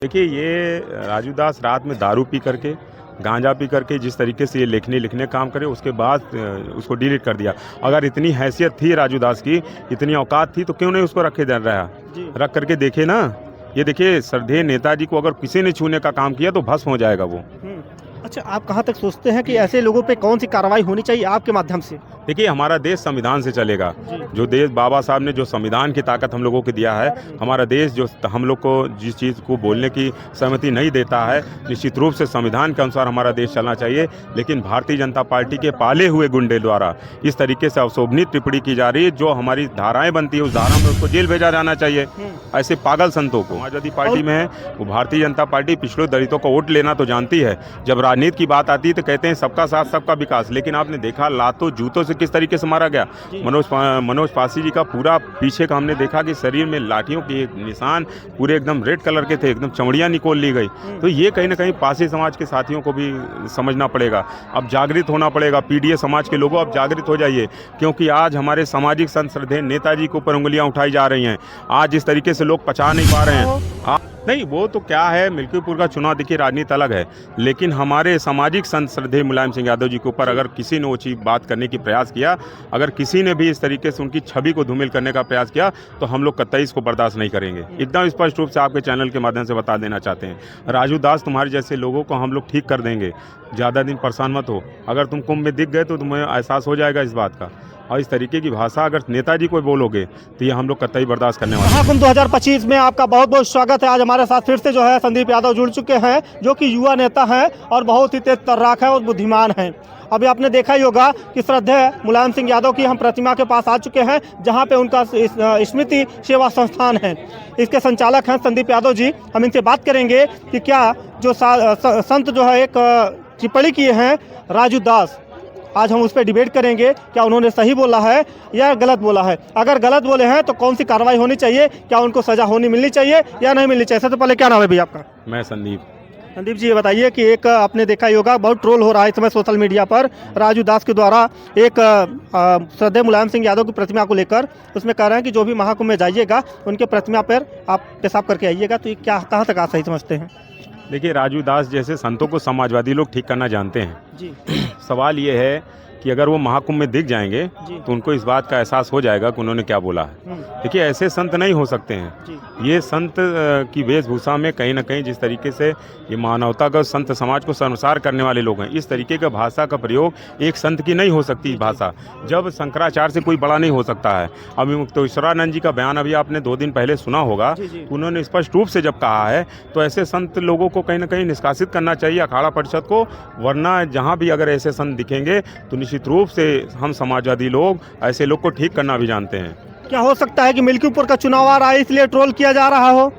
देखिए, ये राजू दास रात में दारू पी करके, गांजा पी करके जिस तरीके से ये लिखने काम करे, उसके बाद उसको डिलीट कर दिया। अगर इतनी हैसियत थी राजू दास की, इतनी औकात थी, तो क्यों नहीं उसको रहा? रख करके देखे ना। ये देखिए, श्रद्धेय नेताजी को अगर किसी ने छूने का काम किया तो भस्म हो जाएगा वो। अच्छा, आप कहाँ तक सोचते हैं कि ऐसे लोगों पे कौन सी कार्रवाई होनी चाहिए आपके माध्यम से? देखिए, हमारा देश संविधान से चलेगा। जो देश बाबा साहब ने जो संविधान की ताकत हम लोगों को दिया है, हमारा देश जो हम लोग को जिस चीज़ को बोलने की सहमति नहीं देता है, निश्चित रूप से संविधान के अनुसार हमारा देश चलना चाहिए। लेकिन भारतीय जनता पार्टी के पाले हुए गुंडे द्वारा इस तरीके से अवशोभनीय टिप्पणी की जा रही है। जो हमारी धाराएं बनती है, उस धारा में उसको जेल भेजा जाना चाहिए। ऐसे पागल संतों को, समाजवादी पार्टी में है वो, भारतीय जनता पार्टी पिछड़े दलितों को वोट लेना तो जानती है। जब राजनीति की बात आती है तो कहते हैं सबका साथ सबका विकास। लेकिन आपने देखा लातों जूतों से किस तरीके से मारा गया। मनोज पासी जी का पूरा पीछे का हमने देखा कि शरीर में लाठियों के निशान पूरे एकदम रेड कलर के थे, एकदम चमड़ियाँ निकोल ली गई। तो ये कहीं ना कहीं पासी समाज के साथियों को भी समझना पड़ेगा। अब जागृत होना पड़ेगा। पीडीए समाज के लोगों, अब जागृत हो जाइए, क्योंकि आज हमारे सामाजिक संत श्रद्धेय नेताजी के ऊपर उंगलियां उठाई जा रही हैं। आज इस तरीके से लोग पचा नहीं पा रहे हैं। नहीं, वो तो क्या है, मिल्कीपुर का चुनाव देखिए, राजनीति अलग है। लेकिन हमारे सामाजिक संत श्रद्धेय मुलायम सिंह यादव जी के ऊपर अगर किसी ने वो चीज़ बात करने की प्रयास किया, अगर किसी ने भी इस तरीके से उनकी छवि को धूमिल करने का प्रयास किया, तो हम लोग कतई इसको बर्दाश्त नहीं करेंगे। एकदम स्पष्ट रूप से आपके चैनल के माध्यम से बता देना चाहते हैं, राजू दास तुम्हारे जैसे लोगों को हम लोग ठीक कर देंगे। ज़्यादा दिन परेशान मत हो। अगर तुम कुंभ में दिख गए तो तुम्हें एहसास हो जाएगा इस बात का। और इस तरीके की भाषा अगर नेताजी को बोलोगे तो ये हम लोग कतई बर्दाश्त करने वाले। महाकुंभ 2025 में आपका बहुत बहुत स्वागत है। आज हमारे साथ फिर से जो है संदीप यादव जुड़ चुके हैं, जो कि युवा नेता हैं और बहुत ही तेज तर्राक है और बुद्धिमान हैं। अभी आपने देखा ही होगा कि श्रद्धेय मुलायम सिंह यादव की हम प्रतिमा के पास आ चुके हैं, जहां पे उनका स्मृति सेवा संस्थान है। इसके संचालक हैं संदीप यादव जी। हम इनसे बात करेंगे कि क्या जो संत जो है एक टिप्पणी किए हैं राजू दास, आज हम उस पर डिबेट करेंगे, क्या उन्होंने सही बोला है या गलत बोला है। अगर गलत बोले हैं तो कौन सी कार्रवाई होनी चाहिए, क्या उनको सजा मिलनी चाहिए या नहीं मिलनी चाहिए। सबसे पहले क्या नाम है भैया आपका? मैं संदीप। संदीप जी, ये बताइए कि एक आपने देखा ही होगा, बहुत ट्रोल हो रहा है इस समय सोशल मीडिया पर राजू दास के द्वारा एक श्रद्धेय मुलायम सिंह यादव की प्रतिमा को लेकर। उसमें कह रहे हैं कि जो भी महाकुंभ में जाइएगा उनके प्रतिमा पर आप पेशाब करके आइएगा। तो ये क्या, कहाँ तक आप सही समझते हैं? देखिए, राजू दास जैसे संतों को समाजवादी लोग ठीक करना जानते हैं जी। सवाल ये है कि अगर वो महाकुंभ में दिख जाएंगे तो उनको इस बात का एहसास हो जाएगा कि उन्होंने क्या बोला है। देखिए, ऐसे संत नहीं हो सकते हैं। ये संत की वेशभूषा में कहीं ना कहीं जिस तरीके से ये मानवता का संत समाज को संसार करने वाले लोग हैं, इस तरीके का भाषा का प्रयोग एक संत की नहीं हो सकती भाषा। जब शंकराचार्य से कोई बड़ा नहीं हो सकता है। अभी मुक्तेश्वरानंद जी का बयान अभी आपने 2 दिन पहले सुना होगा। उन्होंने स्पष्ट रूप से जब कहा है तो ऐसे संत लोगों को कहीं ना कहीं निष्कासित करना चाहिए अखाड़ा परिषद को। वरना जहाँ भी अगर ऐसे संत दिखेंगे तो निश्चित रूप से हम समाजवादी लोग ऐसे लोग को ठीक करना भी जानते हैं। क्या हो सकता है कि मिल्कीपुर का चुनाव आ रहा है इसलिए ट्रोल किया जा रहा हो?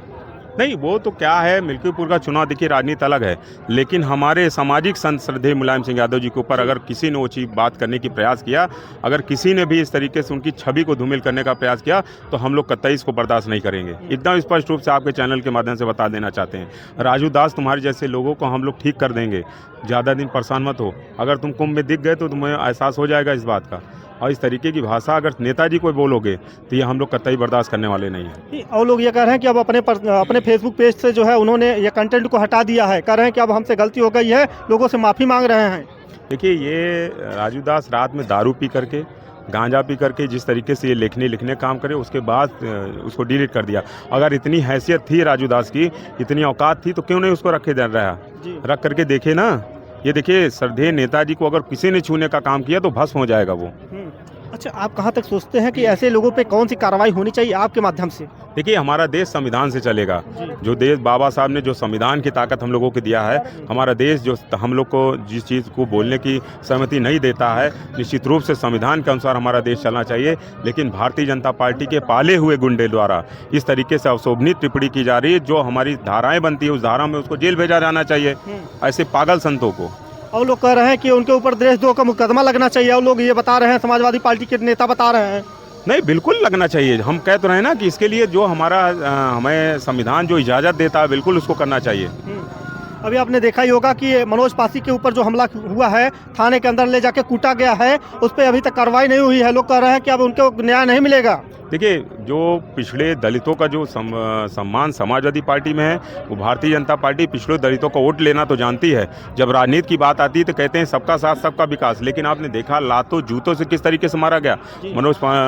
नहीं, वो तो क्या है, मिल्कीपुर का चुनाव देखिए, राजनीति अलग है। लेकिन हमारे सामाजिक संत श्रद्धेय मुलायम सिंह यादव जी के ऊपर अगर किसी ने वो चीज़ बात करने की प्रयास किया, अगर किसी ने भी इस तरीके से उनकी छवि को धूमिल करने का प्रयास किया, तो हम लोग कतई इसको बर्दाश्त नहीं करेंगे। एकदम स्पष्ट रूप से आपके चैनल के माध्यम से बता देना चाहते हैं, राजू दास तुम्हारे जैसे लोगों को हम लोग ठीक कर देंगे। ज़्यादा दिन परेशान मत हो। अगर तुम कुंभ में दिख गए तो तुम्हें एहसास हो जाएगा इस बात का। और इस तरीके की भाषा अगर नेताजी को बोलोगे तो ये हम लोग कतई बर्दाश्त करने वाले नहीं हैं। और लोग ये कह रहे हैं कि अब अपने फेसबुक पेज से जो है उन्होंने ये कंटेंट को हटा दिया है। कह रहे हैं कि अब हमसे गलती हो गई है, लोगों से माफ़ी मांग रहे हैं। देखिए, ये राजू दास रात में दारू पी करके, गांजा पी करके जिस तरीके से ये लिखने काम करे, उसके बाद उसको डिलीट कर दिया। अगर इतनी हैसियत थी राजू दास की, इतनी औकात थी, तो क्यों नहीं उसको रख करके देखे ना। ये देखिए, श्रद्धेय नेताजी को अगर किसी ने छूने का काम किया तो भस्म हो जाएगा वो। अच्छा, आप कहाँ तक सोचते हैं कि ऐसे लोगों पे कौन सी कार्रवाई होनी चाहिए आपके माध्यम से? देखिए, हमारा देश संविधान से चलेगा। जो देश बाबा साहब ने जो संविधान की ताकत हम लोगों को दिया है, हमारा देश जो हम लोग को जिस चीज़ को बोलने की सहमति नहीं देता है, निश्चित रूप से संविधान के अनुसार हमारा देश चलना चाहिए। लेकिन भारतीय जनता पार्टी के पाले हुए गुंडे द्वारा इस तरीके से अवशोभनीय टिप्पणी की जा रही है। जो हमारी धाराएं बनती है, उस धारा में उसको जेल भेजा जाना चाहिए। ऐसे पागल संतों को। और लोग कह रहे हैं कि उनके ऊपर देशद्रोह का मुकदमा लगना चाहिए। और लोग ये बता रहे हैं, समाजवादी पार्टी के नेता बता रहे हैं। नहीं, बिल्कुल लगना चाहिए। हम कह तो रहे हैं ना कि इसके लिए जो हमें संविधान जो इजाज़त देता है, बिल्कुल उसको करना चाहिए। अभी आपने देखा ही होगा कि मनोज पासी के ऊपर जो हमला हुआ है, थाने के अंदर ले जाके कूटा गया है, उस पर अभी तक कार्रवाई नहीं हुई है। लोग कह रहे हैं कि अब उनको न्याय नहीं मिलेगा। देखिए, जो पिछड़े दलितों का जो सम्मान समाजवादी पार्टी में है, वो भारतीय जनता पार्टी पिछड़े दलितों का वोट लेना तो जानती है। जब राजनीति की बात आती है तो कहते हैं सबका साथ सबका विकास, लेकिन आपने देखा लातों जूतों से किस तरीके से मारा गया।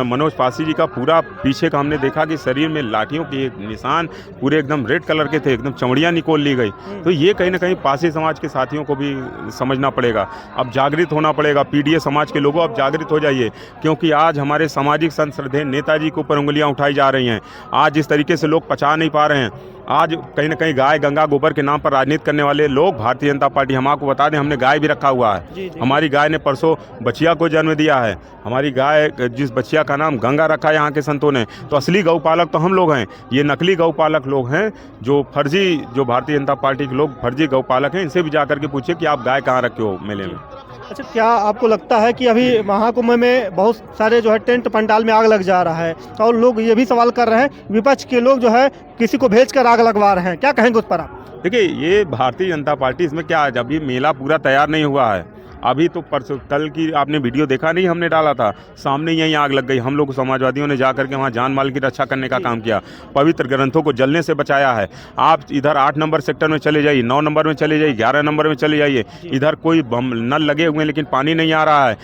मनोज पासी जी का पूरा पीछे का हमने देखा कि शरीर में लाठियों के निशान पूरे एकदम रेड कलर के थे, एकदम चमड़ियाँ निकोल ली गई। तो ये कहीं ना कहीं पासी समाज के साथियों को भी समझना पड़ेगा, अब जागृत होना पड़ेगा। पीडीए समाज के लोगों अब जागृत हो जाइए, क्योंकि आज हमारे सामाजिक संत श्रद्धेय नेताजी के ऊपर उंगलियां उठाई जा रही हैं। आज जिस तरीके से लोग पचा नहीं पा रहे हैं, आज कहीं ना कहीं गाय गंगा गोबर के नाम पर राजनीति करने वाले लोग, भारतीय जनता पार्टी, हम आपको बता दें हमने गाय भी रखा हुआ है। हमारी गाय ने परसों बछिया को जन्म दिया है। हमारी गाय, जिस बछिया का नाम गंगा रखा है यहाँ के संतों ने, तो असली गौपालक तो हम लोग हैं। ये नकली गौपालक लोग हैं, जो फर्जी, जो भारतीय जनता पार्टी के लोग फर्जी गौपालक हैं। इनसे भी जाकर के पूछिए कि आप गाय कहाँ रखे हो मेले में। अच्छा, क्या आपको लगता है कि अभी महाकुंभ में बहुत सारे जो है टेंट पंडाल में आग लग जा रहा है, और लोग ये भी सवाल कर रहे हैं, विपक्ष के लोग जो है किसी को भेजकर आग लगवा रहे हैं, क्या कहेंगे उस पर आप? देखिए, ये भारतीय जनता पार्टी, इसमें क्या, जब ये मेला पूरा तैयार नहीं हुआ है, अभी तो परसों कल की आपने वीडियो देखा नहीं, हमने डाला था, सामने यहीं आग लग गई। हम लोग समाजवादियों ने जाकर के वहाँ जान माल की रक्षा करने का काम किया, पवित्र ग्रंथों को जलने से बचाया है। आप इधर 8 नंबर सेक्टर में चले जाइए, 9 नंबर में चले जाइए, 11 नंबर में चले जाइए, इधर कोई नल लगे हुए हैं लेकिन पानी नहीं आ रहा है,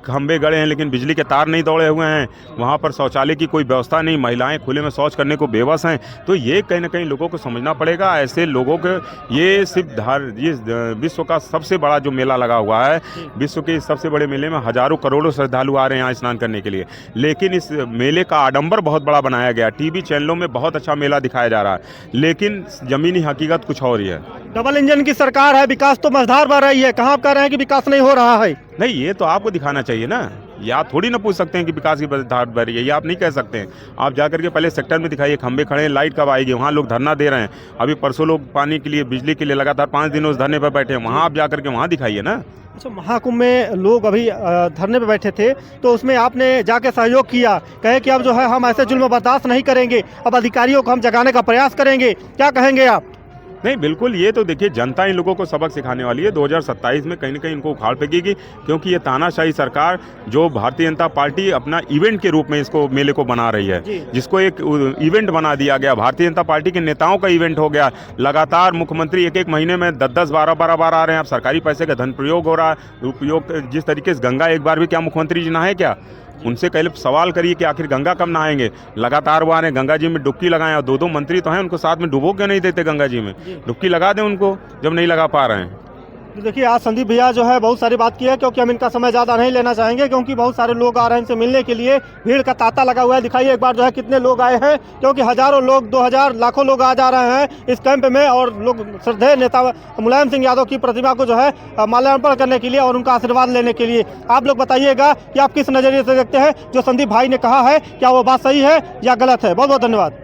खंभे गड़े हैं लेकिन बिजली के तार नहीं दौड़े हुए हैं, वहाँ पर शौचालय की कोई व्यवस्था नहीं, महिलाएं खुले में शौच करने को बेबस हैं। तो ये कहीं ना कहीं लोगों को समझना पड़ेगा। ऐसे लोगों के, ये सिर्फ ये विश्व का सबसे बड़ा जो मेला लगा हुआ है, विश्व के सबसे बड़े मेले में हजारों करोड़ों श्रद्धालु आ रहे हैं यहाँ स्नान करने के लिए, लेकिन इस मेले का आडंबर बहुत बड़ा बनाया गया। टीवी चैनलों में बहुत अच्छा मेला दिखाया जा रहा है, लेकिन जमीनी हकीकत कुछ और ही है। डबल इंजन की सरकार है, विकास तो मझधार बढ़ रही है, कहाँ आप कह रहे हैं कि विकास नहीं हो रहा है? नहीं, ये तो आपको दिखाना चाहिए ना, या आप थोड़ी ना पूछ सकते हैं कि विकास की धार बढ़ रही है, ये आप नहीं कह सकते हैं। आप जाकर के पहले सेक्टर में दिखाइए, खंबे खड़े हैं, लाइट कब आएगी, वहाँ लोग धरना दे रहे हैं। अभी परसों लोग पानी के लिए, बिजली के लिए लगातार 5 दिन उस धरने पर बैठे हैं, वहाँ आप जाकर के वहाँ दिखाइए ना। अच्छा, महाकुंभ में लोग अभी धरने पे बैठे थे, तो उसमें आपने जाके सहयोग किया, कहे कि अब जो है हम ऐसे जुल्म बर्दाश्त नहीं करेंगे, अब अधिकारियों को हम जगाने का प्रयास करेंगे, क्या कहेंगे आप? नहीं, बिल्कुल, ये तो देखिए जनता इन लोगों को सबक सिखाने वाली है। 2027 में कहीं ना कहीं इनको उखाड़ फेंकेगी, क्योंकि ये तानाशाही सरकार जो भारतीय जनता पार्टी अपना इवेंट के रूप में इसको मेले को बना रही है, जिसको एक इवेंट बना दिया गया, भारतीय जनता पार्टी के नेताओं का इवेंट हो गया। लगातार मुख्यमंत्री एक महीने में 10-10, 12-12 बार आ रहे हैं। अब सरकारी पैसे का धन प्रयोग हो रहा है, उपयोग। जिस तरीके से गंगा एक बार भी क्या मुख्यमंत्री जी नहाए क्या? उनसे पहले सवाल करिए कि आखिर गंगा कब नहाएंगे। लगातार वो आ रहे हैं, गंगा जी में डुबकी लगाएं, और 2-2 मंत्री तो हैं, उनको साथ में डुबो क्यों नहीं देते गंगा जी में? डुबकी लगा दें उनको, जब नहीं लगा पा रहे हैं। देखिए, आज संदीप भैया जो है बहुत सारी बात की है, क्योंकि हम इनका समय ज़्यादा नहीं लेना चाहेंगे, क्योंकि बहुत सारे लोग आ रहे हैं इनसे मिलने के लिए, भीड़ का तांता लगा हुआ है। दिखाइए एक बार जो है कितने लोग आए हैं, क्योंकि हजारों लोग, 2000 लाखों लोग आ जा रहे हैं इस कैंप में, और लोग श्रद्धेय नेता मुलायम सिंह यादव की प्रतिमा को जो है माल्यार्पण करने के लिए और उनका आशीर्वाद लेने के लिए। आप लोग बताइएगा कि आप किस नज़रिए से देखते हैं जो संदीप भाई ने कहा है, क्या वो बात सही है या गलत है? बहुत बहुत धन्यवाद।